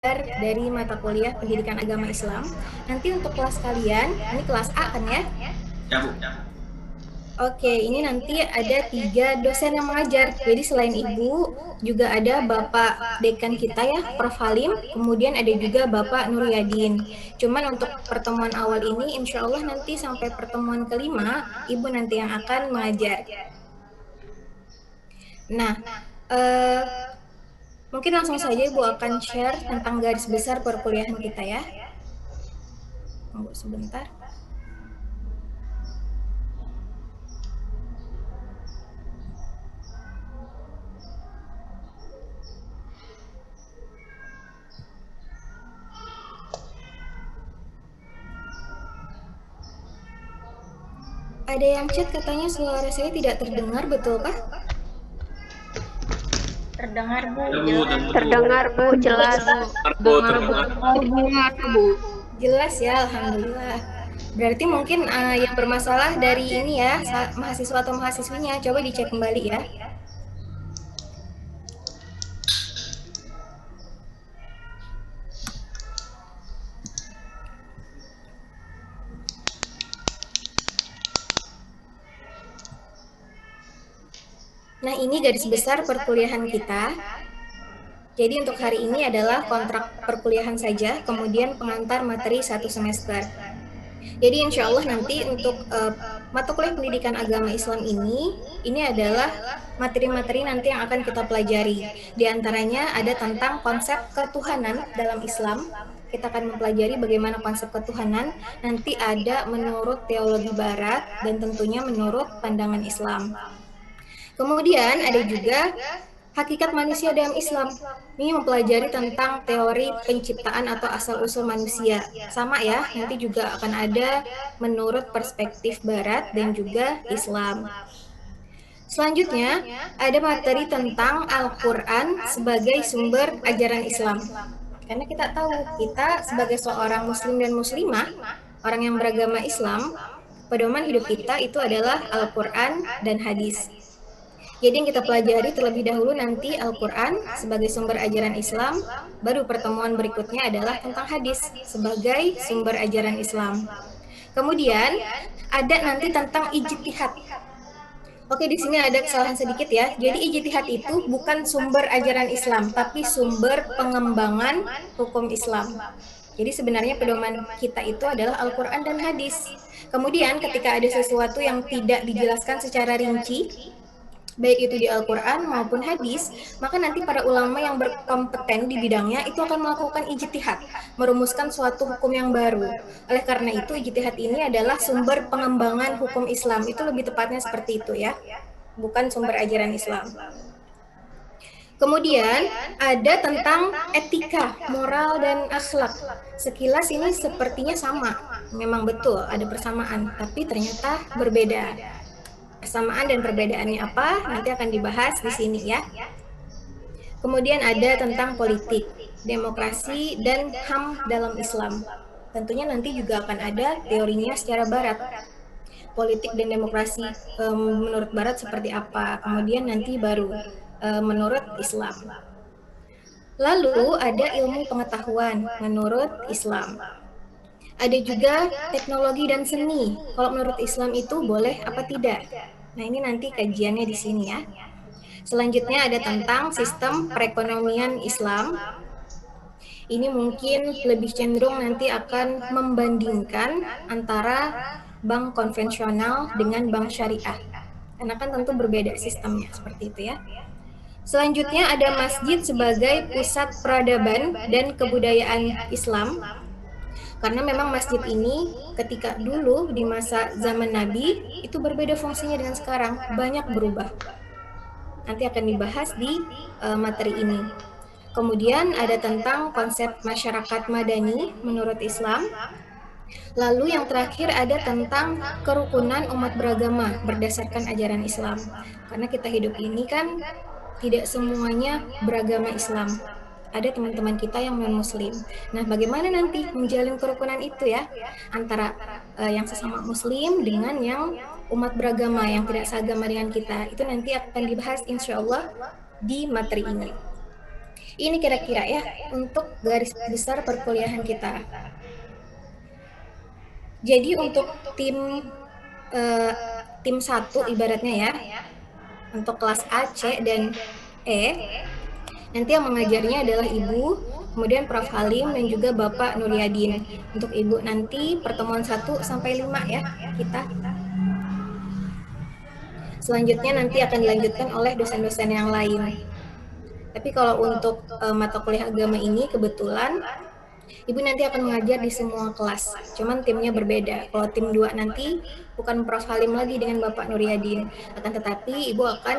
dari mata kuliah Pendidikan Agama Islam. Nanti untuk kelas kalian, ini kelas A kan ya? Ya, Bu. Oke, ini nanti ada 3 dosen yang mengajar. Jadi selain Ibu, juga ada Bapak Dekan kita ya, Prof. Halim, kemudian ada juga Bapak Nuryadin. Cuman untuk pertemuan awal ini, insya Allah nanti sampai pertemuan kelima, Ibu nanti yang akan mengajar. Nah, mungkin langsung saja Ibu akan share tentang garis besar perkuliahan kita ya. Tunggu sebentar. Ada yang chat katanya suara saya tidak terdengar, betulkah? Terdengar, Bu. Ya, Bu, Terdengar, Bu, jelas. Terdengar, Bu. Jelas ya, alhamdulillah. Berarti mungkin yang bermasalah dari ini ya, mahasiswa atau mahasiswinya. Coba dicek kembali ya. Nah, ini garis besar perkuliahan kita. Jadi untuk hari ini adalah kontrak perkuliahan saja, kemudian pengantar materi 1 semester. Jadi insya Allah nanti untuk mata kuliah pendidikan agama Islam ini adalah materi-materi nanti yang akan kita pelajari. Di antaranya ada tentang konsep ketuhanan dalam Islam. Kita akan mempelajari bagaimana konsep ketuhanan, nanti ada menurut teologi barat dan tentunya menurut pandangan Islam. Kemudian ada juga hakikat manusia dalam Islam. Ini mempelajari tentang teori penciptaan atau asal-usul manusia. Sama ya, nanti juga akan ada menurut perspektif barat dan juga Islam. Selanjutnya, ada materi tentang Al-Quran sebagai sumber ajaran Islam. Karena kita tahu, kita sebagai seorang muslim dan muslimah, orang yang beragama Islam, pedoman hidup kita itu adalah Al-Quran dan hadis. Jadi yang kita pelajari terlebih dahulu nanti Al-Quran sebagai sumber ajaran Islam, baru pertemuan berikutnya adalah tentang hadis sebagai sumber ajaran Islam. Kemudian ada nanti tentang ijtihad. Oke, di sini ada kesalahan sedikit ya. Jadi ijtihad itu bukan sumber ajaran Islam, tapi sumber pengembangan hukum Islam. Jadi sebenarnya pedoman kita itu adalah Al-Quran dan hadis. Kemudian ketika ada sesuatu yang tidak dijelaskan secara rinci, baik itu di Al-Quran maupun hadis, maka nanti para ulama yang berkompeten di bidangnya itu akan melakukan ijtihad, merumuskan suatu hukum yang baru. Oleh karena itu, ijtihad ini adalah sumber pengembangan hukum Islam. Itu lebih tepatnya seperti itu ya, bukan sumber ajaran Islam. Kemudian ada tentang etika, moral, dan akhlak. Sekilas ini sepertinya sama, memang betul ada persamaan, tapi ternyata berbeda. Persamaan dan perbedaannya apa nanti akan dibahas di sini ya. Kemudian ada tentang politik, demokrasi, dan HAM dalam Islam. Tentunya nanti juga akan ada teorinya secara barat. Politik dan demokrasi menurut barat seperti apa, kemudian nanti baru menurut Islam. Lalu ada ilmu pengetahuan menurut Islam. Ada juga teknologi dan seni. Kalau menurut Islam itu boleh apa tidak? Nah, ini nanti kajiannya di sini ya. Selanjutnya ada tentang sistem perekonomian Islam. Ini mungkin lebih cenderung nanti akan membandingkan antara bank konvensional dengan bank syariah. Karena kan tentu berbeda sistemnya seperti itu ya. Selanjutnya ada masjid sebagai pusat peradaban dan kebudayaan Islam. Karena memang masjid ini ketika dulu di masa zaman Nabi itu berbeda fungsinya dengan sekarang, banyak berubah. Nanti akan dibahas di materi ini. Kemudian ada tentang konsep masyarakat madani menurut Islam. Lalu yang terakhir ada tentang kerukunan umat beragama berdasarkan ajaran Islam. Karena kita hidup ini kan tidak semuanya beragama Islam. Ada teman-teman kita yang non-muslim. Nah, bagaimana nanti menjalin kerukunan itu ya antara yang sesama muslim dengan yang umat beragama yang tidak seagama dengan kita. Itu nanti akan dibahas insya Allah di materi ini. Ini kira-kira ya untuk garis besar perkuliahan kita. Jadi untuk tim 1 ibaratnya ya, untuk kelas A, C, dan E, nanti yang mengajarnya adalah Ibu, kemudian Prof. Halim, dan juga Bapak Nuryadin. Untuk Ibu nanti pertemuan 1 sampai 5 ya kita. Selanjutnya nanti akan dilanjutkan oleh dosen-dosen yang lain. Tapi kalau untuk mata kuliah agama ini kebetulan Ibu nanti akan mengajar di semua kelas, cuman timnya berbeda. Kalau tim 2 nanti bukan Prof. Halim lagi dengan Bapak Nuryadin, akan tetapi Ibu akan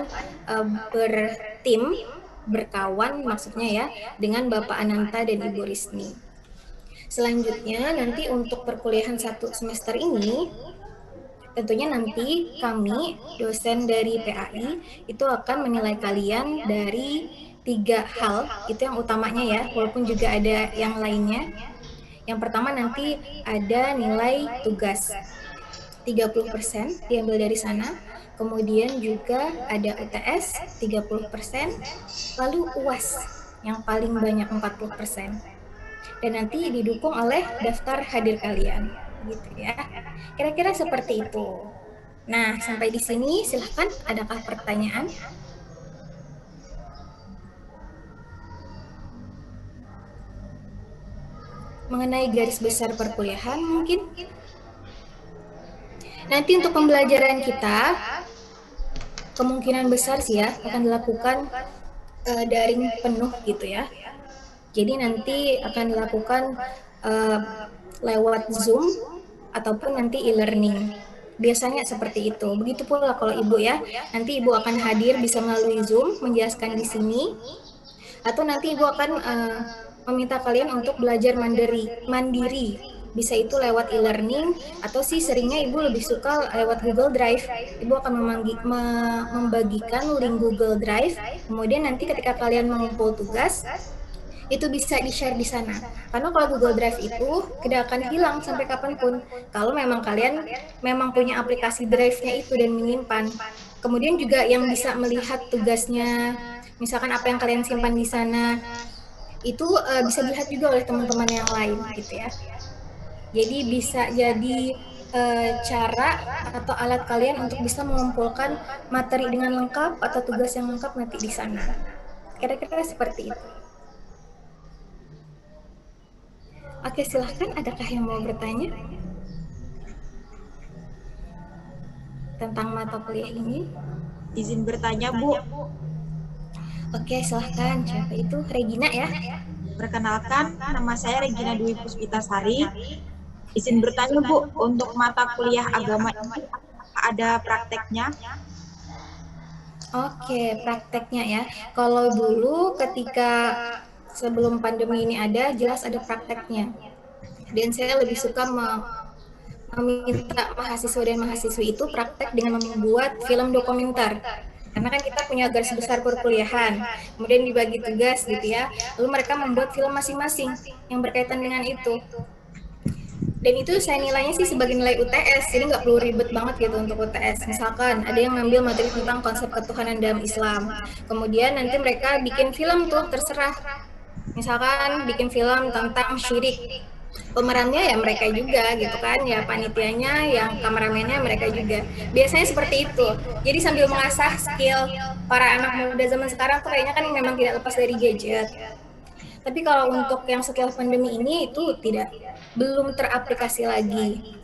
bertim, berkawan maksudnya ya, dengan Bapak Ananta dan Ibu Risni. Selanjutnya nanti untuk perkuliahan 1 semester ini, tentunya nanti kami, dosen dari PAI, itu akan menilai kalian dari 3 hal, itu yang utamanya ya, walaupun juga ada yang lainnya. Yang pertama nanti ada nilai tugas, 30% diambil dari sana, kemudian juga ada UTS 30%, lalu UAS yang paling banyak 40%. Dan nanti didukung oleh daftar hadir kalian, gitu ya. Kira-kira seperti itu. Nah, sampai di sini silahkan, adakah pertanyaan? Mengenai garis besar perkuliahan mungkin? Nanti untuk pembelajaran kita, kemungkinan besar sih ya, akan dilakukan daring penuh gitu ya. Jadi nanti akan dilakukan lewat Zoom ataupun nanti e-learning. Biasanya seperti itu. Begitu pula kalau Ibu ya. Nanti Ibu akan hadir bisa melalui Zoom menjelaskan di sini. Atau nanti Ibu akan meminta kalian untuk belajar mandiri. Bisa itu lewat e-learning atau sih seringnya Ibu lebih suka lewat Google Drive. Ibu akan membagikan link Google Drive. Kemudian nanti ketika kalian mengumpul tugas, itu bisa di-share di sana. Karena kalau Google Drive itu tidak akan hilang sampai kapanpun. Kalau memang kalian memang punya aplikasi Drive-nya itu dan menyimpan. Kemudian juga yang bisa melihat tugasnya, misalkan apa yang kalian simpan di sana, itu bisa dilihat juga oleh teman-teman yang lain gitu ya. Jadi bisa jadi cara atau alat kalian untuk bisa mengumpulkan materi dengan lengkap atau tugas yang lengkap nanti di sana. Kira-kira seperti itu. Oke, silahkan. Adakah yang mau bertanya tentang mata kuliah ini? Izin bertanya, Bu. Oke, silahkan. Siapa itu? Regina ya? Perkenalkan, nama saya Regina Dwi Puspitasari. Izin bertanya, Bu, untuk mata kuliah agama ini ada prakteknya? Oke, prakteknya ya. Kalau dulu ketika sebelum pandemi ini ada, jelas ada prakteknya. Dan saya lebih suka meminta mahasiswa dan mahasiswi itu praktek dengan membuat film dokumenter. Karena kan kita punya garis besar perkuliahan, kemudian dibagi tugas gitu ya. Lalu mereka membuat film masing-masing yang berkaitan dengan itu. Dan itu saya nilainya sih sebagai nilai UTS, jadi nggak perlu ribet banget gitu untuk UTS. Misalkan ada yang ngambil materi tentang konsep ketuhanan dalam Islam, kemudian nanti mereka bikin film tuh, terserah. Misalkan bikin film tentang syirik, pemerannya ya mereka juga gitu kan, ya panitianya, yang kameramennya mereka juga. Biasanya seperti itu. Jadi sambil mengasah skill para anak muda zaman sekarang tuh kayaknya kan memang tidak lepas dari gadget. Tapi kalau untuk yang setelah pandemi ini itu belum teraplikasi lagi.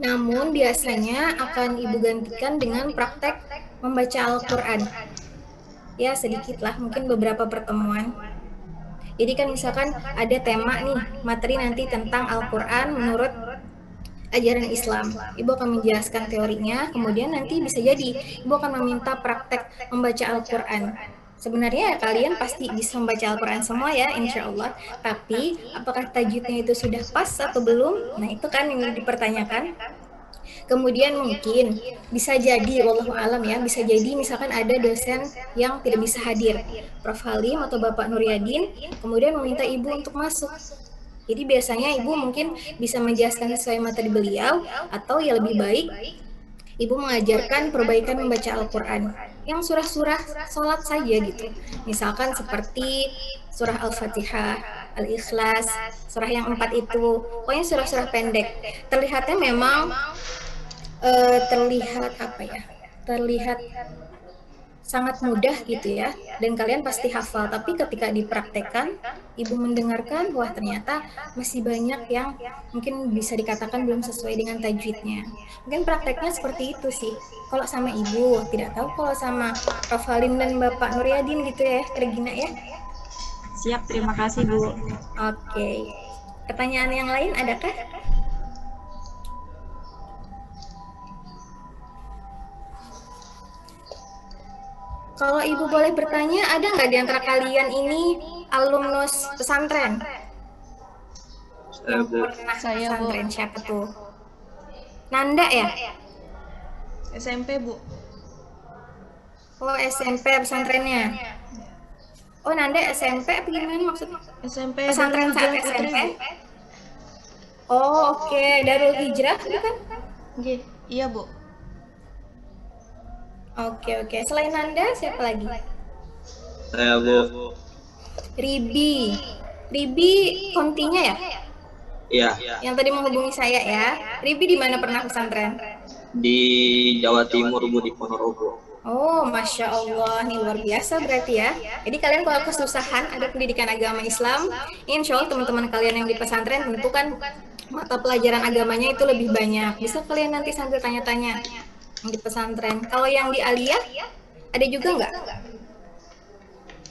Namun biasanya akan Ibu gantikan dengan praktek membaca Al-Quran. Ya sedikit lah, mungkin beberapa pertemuan. Jadi kan misalkan ada tema nih, materi nanti tentang Al-Quran menurut ajaran Islam. Ibu akan menjelaskan teorinya, kemudian nanti bisa jadi Ibu akan meminta praktek membaca Al-Quran. Sebenarnya kalian pasti bisa membaca Al-Quran semua ya, insya Allah. Tapi apakah tajwidnya itu sudah pas atau belum? Nah itu kan yang dipertanyakan. Kemudian mungkin bisa jadi, wallahu alam ya, bisa jadi misalkan ada dosen yang tidak bisa hadir, Prof. Halim atau Bapak Nuryadin, kemudian meminta Ibu untuk masuk. Jadi biasanya Ibu mungkin bisa menjelaskan sesuai materi beliau, atau ya lebih baik Ibu mengajarkan perbaikan membaca Al-Quran. yang surah-surah sholat saja gitu. Misalkan seperti surah Al-Fatihah, Al-Ikhlas, surah yang 4 itu, pokoknya surah-surah pendek. Terlihatnya memang terlihat apa ya? Terlihat sangat mudah gitu ya, dan kalian pasti hafal. Tapi ketika dipraktekkan, ibu mendengarkan, wah ternyata masih banyak yang mungkin bisa dikatakan belum sesuai dengan tajwidnya. Mungkin prakteknya seperti itu sih. Kalau sama ibu, tidak tahu kalau sama Prof. Halim dan Bapak Nuryadin gitu ya, Regina ya. Siap, terima kasih Bu. Oke. Pertanyaan yang lain adakah? Kalau ibu boleh bertanya, ada nggak di antara kalian ini alumnus pesantren? Yang pernah pesantren, siapa tuh? Nanda ya? SMP, Bu. Oh, SMP pesantrennya. Oh, Nanda SMP apa gimana maksudnya? SMP Pesantren Darul saat Hijrah Putri, SMP? Bu. Oh, oke. Darul Hijrah bukan? Nggih, iya, Bu. Oke. Selain Nanda, siapa lagi? Saya Bu. Ribi. Ribi kontinya ya? Iya, Yang tadi menghubungi saya ya. Ribi di mana pernah pesantren? di Jawa Timur Bu, di Ponorogo. Oh, Masya Allah, nih luar biasa berarti ya. Jadi kalian kalau kesusahan ada pendidikan agama Islam, insya Allah teman-teman kalian yang di pesantren tentu kan mata pelajaran agamanya itu lebih banyak. Bisa kalian nanti sambil tanya-tanya di pesantren. Kalau yang di Aliyah, ada juga nggak?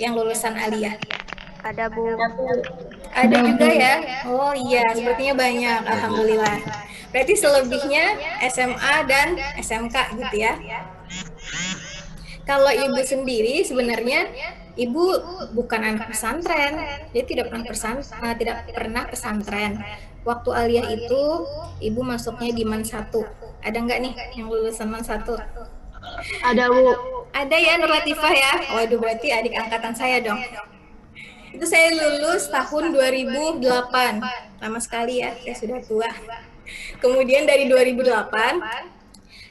Yang lulusan Aliyah? Ada Bu. Ada juga ya? Oh iya, sepertinya banyak. Alhamdulillah. Berarti selebihnya SMA dan SMK gitu ya? Kalau ibu sendiri sebenarnya ibu bukan anak pesantren, dia tidak pernah pesantren. Waktu Aliyah itu ibu masuknya di MAN 1. Ada nggak nih yang lulusan MAN 1? Ada Bu. Ada ya, Nur Latifah ya. Waduh, berarti adik angkatan saya dong. Itu saya lulus tahun 2008. Lama sekali ya, saya sudah tua. Kemudian dari 2008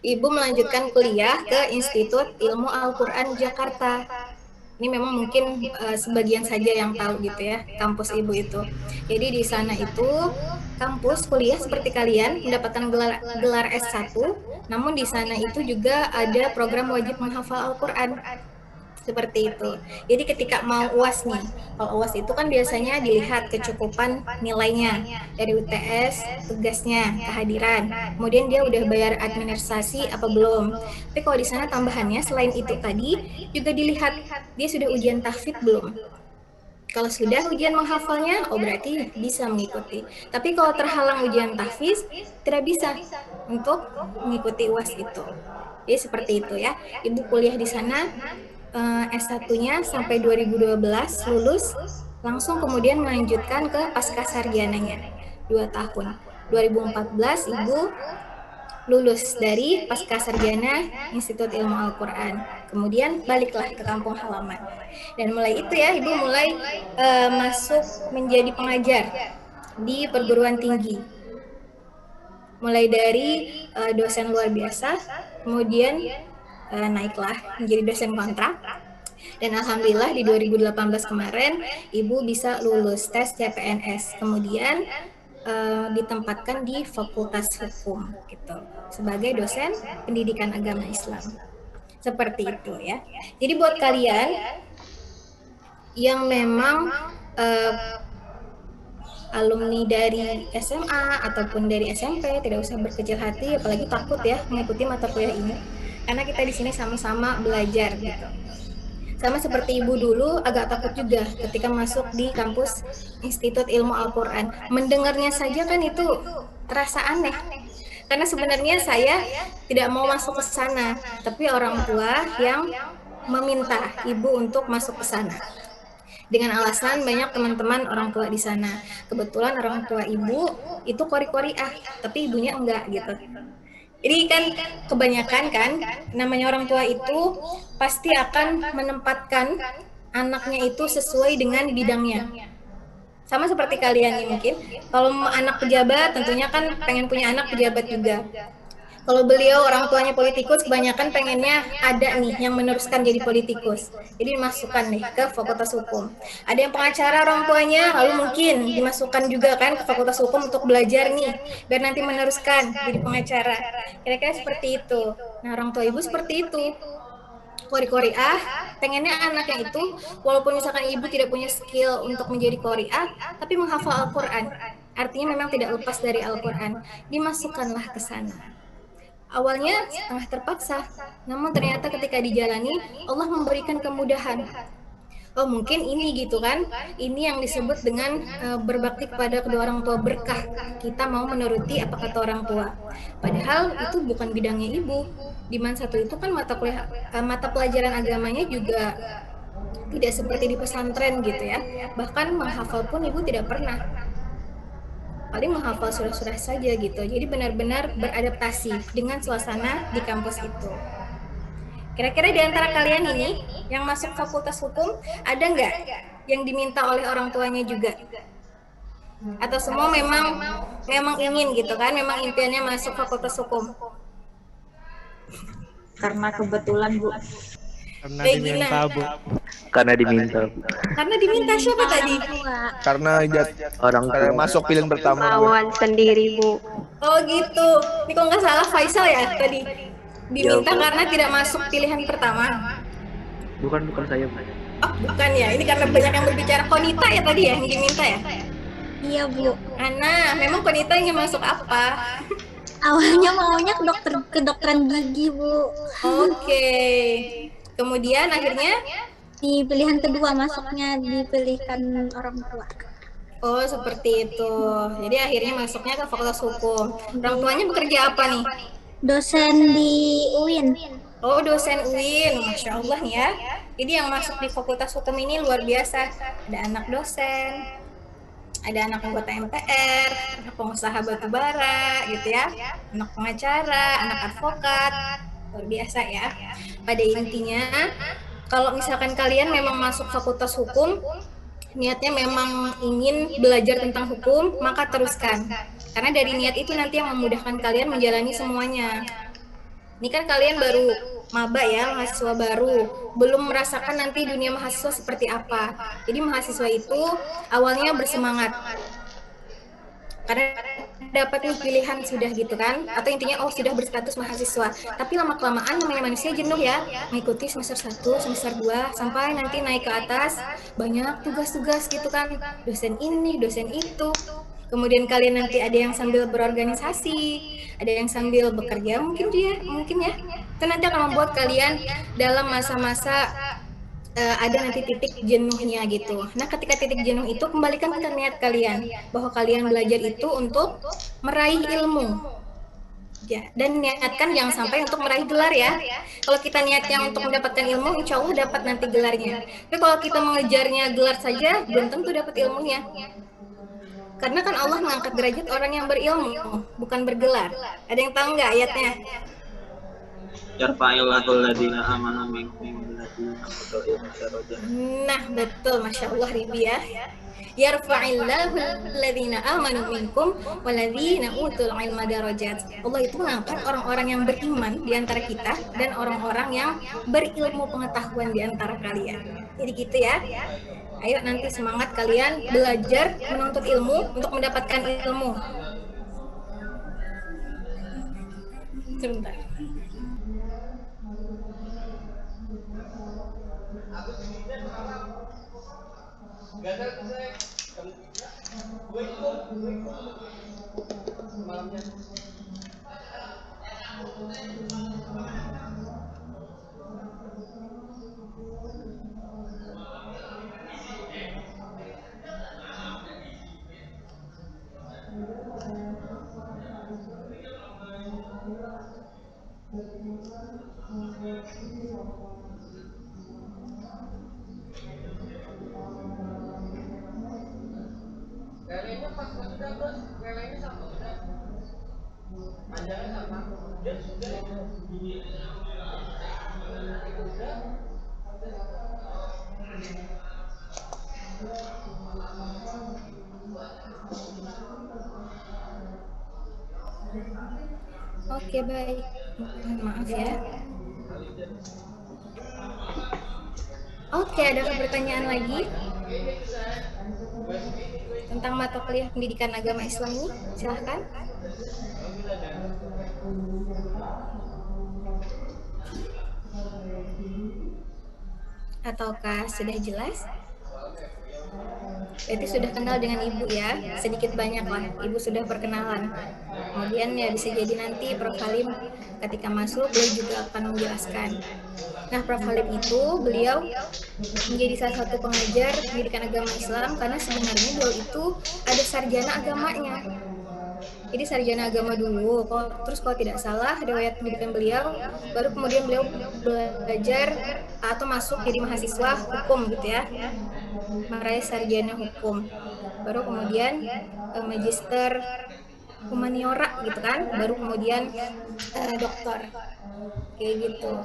ibu melanjutkan kuliah ke Institut Ilmu Al-Quran Jakarta. Ini memang mungkin sebagian saja yang tahu gitu ya, kampus ibu itu. Jadi di sana itu kampus kuliah seperti kalian mendapatkan gelar S1, namun di sana itu juga ada program wajib menghafal Al-Quran. Seperti itu. Jadi ketika mau UAS nih, kalau UAS itu kan biasanya dilihat kecukupan nilainya dari UTS, tugasnya, kehadiran. Kemudian dia udah bayar administrasi apa belum. Tapi kalau di sana tambahannya selain itu tadi juga dilihat dia sudah ujian tahfidz belum. Kalau sudah ujian menghafalnya, oh berarti bisa mengikuti. Tapi kalau terhalang ujian tahfidz, tidak bisa untuk mengikuti UAS itu. Jadi seperti itu ya. Ibu kuliah di sana S1-nya sampai 2012 lulus, langsung kemudian melanjutkan ke pasca sarjananya 2 tahun. 2014 ibu lulus dari pasca sarjana Institut Ilmu Al-Quran. Kemudian baliklah ke kampung halaman. Dan mulai itu ya ibu mulai masuk menjadi pengajar di perguruan tinggi. Mulai dari dosen luar biasa, kemudian naiklah menjadi dosen kontrak, dan alhamdulillah di 2018 kemarin ibu bisa lulus tes CPNS, kemudian ditempatkan di Fakultas Hukum gitu sebagai dosen pendidikan agama Islam. Seperti itu ya. Jadi buat kalian yang memang alumni dari SMA ataupun dari SMP tidak usah berkecil hati, apalagi takut ya mengikuti mata kuliah ini. Karena kita di sini sama-sama belajar gitu. Sama seperti ibu dulu agak takut juga ketika masuk di kampus Institut Ilmu Al-Quran. Mendengarnya saja kan itu terasa aneh. Karena sebenarnya saya tidak mau masuk ke sana, tapi orang tua yang meminta ibu untuk masuk ke sana. Dengan alasan banyak teman-teman orang tua di sana. Kebetulan orang tua ibu itu qori-qoriah, tapi ibunya enggak gitu. Jadi kan kebanyakan kan namanya orang tua itu pasti akan menempatkan anaknya itu sesuai dengan bidangnya. Sama seperti kalian nih mungkin. Kalau anak pejabat tentunya kan pengen punya anak pejabat juga. Kalau beliau orang tuanya politikus, kebanyakan pengennya ada nih yang meneruskan jadi politikus. Jadi dimasukkan nih ke Fakultas Hukum. Ada yang pengacara orang tuanya, lalu mungkin dimasukkan juga kan ke Fakultas Hukum untuk belajar nih, biar nanti meneruskan jadi pengacara. Kira-kira seperti itu. Nah, orang tua ibu seperti itu. Kori-koriah, pengennya anaknya itu, walaupun misalkan ibu tidak punya skill untuk menjadi koriah, tapi menghafal Al-Quran. Artinya memang tidak lepas dari Al-Quran. Dimasukkanlah ke sana. Awalnya setengah terpaksa, namun ternyata ketika dijalani, Allah memberikan kemudahan. Oh mungkin ini gitu kan, ini yang disebut dengan berbakti kepada kedua orang tua, berkah. Kita mau menuruti apa kata orang tua. Padahal itu bukan bidangnya ibu. Di Man satu itu kan mata pelajaran agamanya juga tidak seperti di pesantren gitu ya. Bahkan menghafal pun ibu tidak pernah. Paling menghafal surah-surah saja gitu. Jadi benar-benar beradaptasi dengan suasana di kampus itu. Kira-kira di antara kalian ini yang masuk Fakultas Hukum, ada nggak yang diminta oleh orang tuanya juga? Atau semua memang ingin gitu kan, memang impiannya masuk Fakultas Hukum? Karena kebetulan, Bu. Karena diminta, Bu. Karena diminta. Karena diminta siapa tadi? Karena Orang karena tua. masuk pilihan pertama, Bu. Mauan sendiri, Bu. Oh gitu. Ini kalau nggak salah Faisal ya tadi. Diminta Ya, Bu. karena tidak masuk pilihan pertama. Bukan saya, Pak. Oh bukan ya, ini karena banyak yang berbicara. Konita ya tadi ya yang diminta ya? Iya, Bu. Ana, memang Konita ingin masuk apa? Awalnya maunya ke kedokteran gigi, Bu. Oke. Kemudian akhirnya Di pilihan kedua masuknya dipilihkan orang tua. oh seperti itu. Jadi akhirnya masuknya ke Fakultas Hukum. Orang tuanya bekerja apa nih? Dosen di UIN. Oh dosen UIN, Masya Allah nih ya. Jadi yang masuk di Fakultas Hukum ini luar biasa. Ada anak dosen, ada anak anggota MPR, anak pengusaha batubara gitu ya, anak pengacara, anak advokat, luar biasa ya. Pada intinya, kalau misalkan kalian memang masuk Fakultas Hukum, niatnya memang ingin belajar tentang hukum, maka teruskan. Karena dari niat itu nanti yang memudahkan kalian menjalani semuanya. Ini kan kalian baru maba ya, mahasiswa baru, belum merasakan nanti dunia mahasiswa seperti apa. Jadi mahasiswa itu awalnya bersemangat karena dapat nih pilihan sudah gitu kan, atau intinya oh sudah berstatus mahasiswa. Tapi lama-kelamaan namanya manusia jenuh ya, mengikuti semester 1, semester 2, sampai nanti naik ke atas, banyak tugas-tugas gitu kan, dosen ini, dosen itu. Kemudian kalian nanti ada yang sambil berorganisasi, ada yang sambil bekerja mungkin ya. Itu nanti akan membuat kalian dalam masa-masa ada nanti titik jenuhnya gitu. Nah, ketika titik jenuh itu kembalikan ke niat kalian bahwa kalian belajar itu untuk meraih ilmu. Ya, dan niatkan jangan sampai untuk meraih gelar ya. Kalau kita niatnya untuk mendapatkan ilmu, insya Allah dapat nanti gelarnya. Tapi kalau kita mengejarnya gelar saja, belum tentu dapat ilmunya. Karena kan Allah mengangkat derajat orang yang berilmu, bukan bergelar. Ada yang tahu nggak ayatnya? Yarfa'illahul ladzina amanu minkum walladzina utul ilma darajat. Nah, betul, Masya Allah Ribi ya. Yarfa'illahul ladzina amanu minkum walladzina utul ilma darajat. Allah itu mengangkat orang-orang yang beriman di antara kita dan orang-orang yang berilmu pengetahuan di antara kalian. Jadi gitu ya. Ayo nanti semangat kalian belajar menuntut ilmu untuk mendapatkan ilmu. Sebentar. Oke, baik. Mohon maaf ya. Oke, ada pertanyaan lagi tentang mata kuliah pendidikan agama Islam ini? Silahkan. Ataukah sudah jelas? Berarti sudah kenal dengan Ibu ya, sedikit banyak lah, Ibu sudah perkenalan. Kemudian ya bisa jadi nanti Prof. Halim ketika masuk beliau juga akan menjelaskan. Nah, Prof. Halim itu beliau menjadi salah satu pengajar pendidikan agama Islam karena sebenarnya beliau itu ada sarjana agamanya. Jadi sarjana agama dulu, terus kalau tidak salah riwayat pendidikan beliau, baru kemudian beliau belajar atau masuk jadi mahasiswa hukum gitu ya, meraih sarjana hukum, baru kemudian magister humaniora gitu kan, baru kemudian doktor kayak gitu.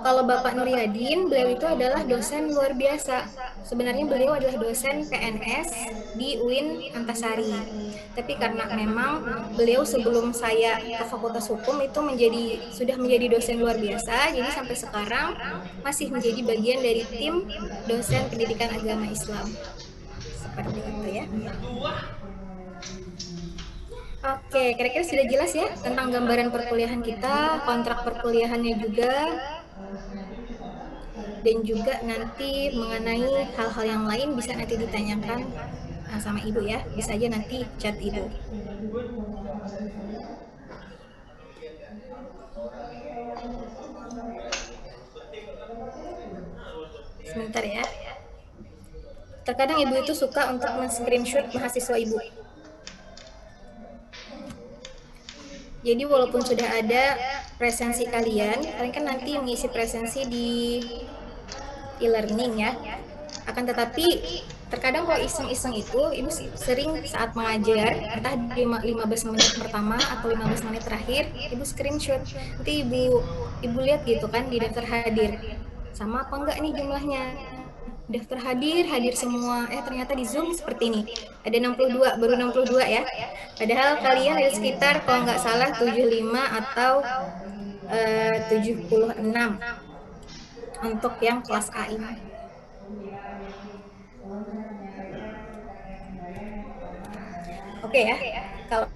Kalau Bapak Nuryadin, beliau itu adalah dosen luar biasa. Sebenarnya beliau adalah dosen PNS di UIN Antasari. Tapi karena memang beliau sebelum saya ke Fakultas Hukum itu sudah menjadi dosen luar biasa, jadi sampai sekarang masih menjadi bagian dari tim dosen pendidikan agama Islam. Seperti itu ya. Oke, kira-kira sudah jelas ya tentang gambaran perkuliahan kita, kontrak perkuliahannya juga, dan juga nanti mengenai hal-hal yang lain bisa nanti ditanyakan sama Ibu ya, bisa aja nanti chat Ibu. Sebentar ya. Terkadang Ibu itu suka untuk men-screenshot mahasiswa Ibu. Jadi walaupun sudah ada presensi kalian kan nanti mengisi presensi di e-learning ya. Akan tetapi terkadang kalau iseng-iseng itu Ibu sering saat mengajar, entah di 15 menit pertama atau 15 menit terakhir, Ibu screenshot. Nanti Ibu lihat gitu kan di daftar hadir. Sama apa enggak nih jumlahnya? Daftar hadir semua, ternyata di Zoom seperti ini, ada 62, baru 62 ya, padahal kalian ada sekitar kalau nggak salah 75 atau 76 untuk yang kelas A ini. Oke ya, kalau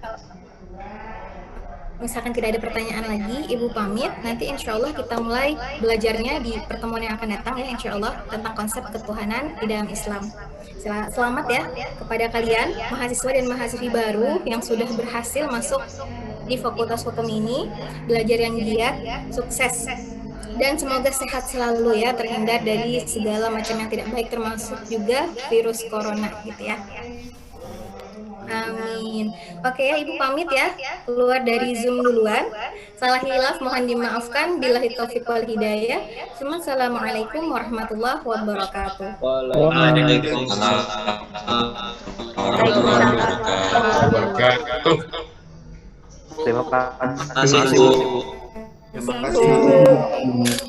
misalkan tidak ada pertanyaan lagi, Ibu pamit. Nanti insya Allah kita mulai belajarnya di pertemuan yang akan datang ya, insya Allah, tentang konsep ketuhanan di dalam Islam. Selamat ya kepada kalian, mahasiswa dan mahasiswi baru yang sudah berhasil masuk di Fakultas Hukum ini. Belajar yang giat, sukses. Dan semoga sehat selalu ya, terhindar dari segala macam yang tidak baik, termasuk juga virus corona gitu ya. Amin. Oke ya, Ibu pamit ya, keluar dari Zoom duluan. Salah hilaf mohon dimaafkan. Billahi taufiq wal hidayah. Assalamualaikum warahmatullahi wabarakatuh. Waalaikumsalam warahmatullahi wabarakatuh. Terima kasih. Bu. Terima kasih.